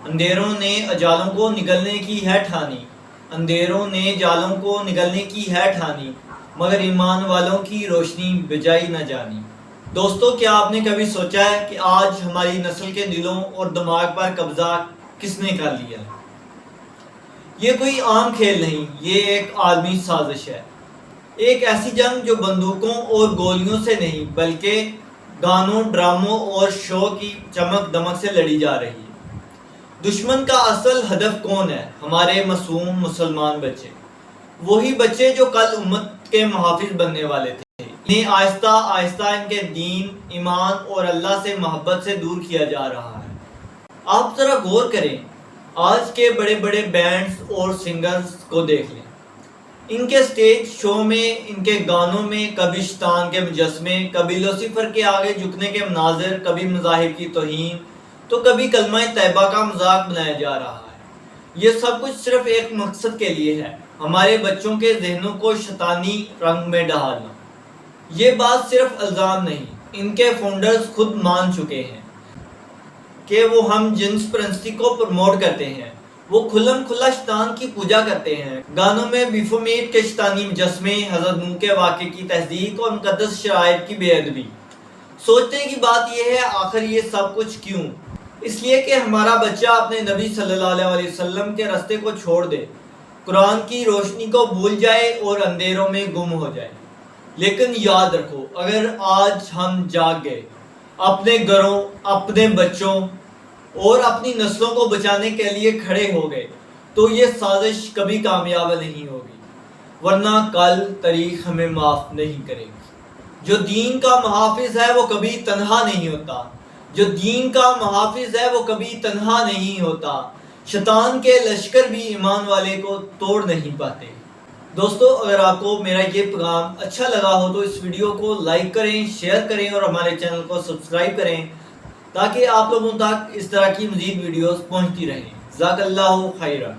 اندھیروں نے اجالوں کو نگلنے کی ہے ٹھانی، اندھیروں نے جالوں کو نگلنے کی ہے ٹھانی، مگر ایمان والوں کی روشنی بجائی نہ جانی۔ دوستو، کیا آپ نے کبھی سوچا ہے کہ آج ہماری نسل کے دلوں اور دماغ پر قبضہ کس نے کر لیا؟ یہ کوئی عام کھیل نہیں، یہ ایک عالمی سازش ہے، ایک ایسی جنگ جو بندوقوں اور گولیوں سے نہیں بلکہ گانوں، ڈراموں اور شو کی چمک دمک سے لڑی جا رہی ہے۔ دشمن کا اصل ہدف کون ہے؟ ہمارے معصوم مسلمان بچے، وہی بچے جو کل امت کے محافظ بننے والے تھے۔ انہیں آہستہ آہستہ ان کے دین، ایمان اور اللہ سے محبت سے دور کیا جا رہا ہے۔ آپ ذرا غور کریں، آج کے بڑے بڑے بینڈز اور سنگرز کو دیکھ لیں، ان کے سٹیج شو میں، ان کے گانوں میں کبھی شیطان کے مجسمے، کبھی لوسیفر کے آگے جھکنے کے مناظر، کبھی مذاہب کی توہین، تو کبھی کلمہ طیبہ کا مذاق بنایا جا رہا ہے۔ یہ سب کچھ صرف ایک مقصد کے لیے ہے، ہمارے بچوں کے ذہنوں کو شیطانی رنگ میں ڈھالنا۔ یہ بات صرف الزام نہیں، ان کے فاؤنڈرز خود مان چکے ہیں کہ وہ ہم جنس پرستی کو پروموٹ کرتے ہیں، وہ کھلم کھلا شیطان کی پوجا کرتے ہیں۔ گانوں میں بیفومیٹ کے شیطانی مجسمے، حضرت نوح کے واقعے کی تصدیق اور مقدس شعائر کی بے ادبی۔ سوچنے کی بات یہ ہے، آخر یہ سب کچھ کیوں؟ اس لیے کہ ہمارا بچہ اپنے نبی صلی اللہ علیہ وسلم کے راستے کو چھوڑ دے، قرآن کی روشنی کو بھول جائے اور اندھیروں میں گم ہو جائے۔ لیکن یاد رکھو، اگر آج ہم جاگ گئے، اپنے گھروں، اپنے بچوں اور اپنی نسلوں کو بچانے کے لیے کھڑے ہو گئے، تو یہ سازش کبھی کامیاب نہیں ہوگی، ورنہ کل تاریخ ہمیں معاف نہیں کرے گی۔ جو دین کا محافظ ہے وہ کبھی تنہا نہیں ہوتا، جو دین کا محافظ ہے وہ کبھی تنہا نہیں ہوتا۔ شیطان کے لشکر بھی ایمان والے کو توڑ نہیں پاتے۔ دوستو، اگر آپ کو میرا یہ پیغام اچھا لگا ہو تو اس ویڈیو کو لائک کریں، شیئر کریں اور ہمارے چینل کو سبسکرائب کریں تاکہ آپ لوگوں تک اس طرح کی مزید ویڈیوز پہنچتی رہیں۔ جزاک اللہ خیرا۔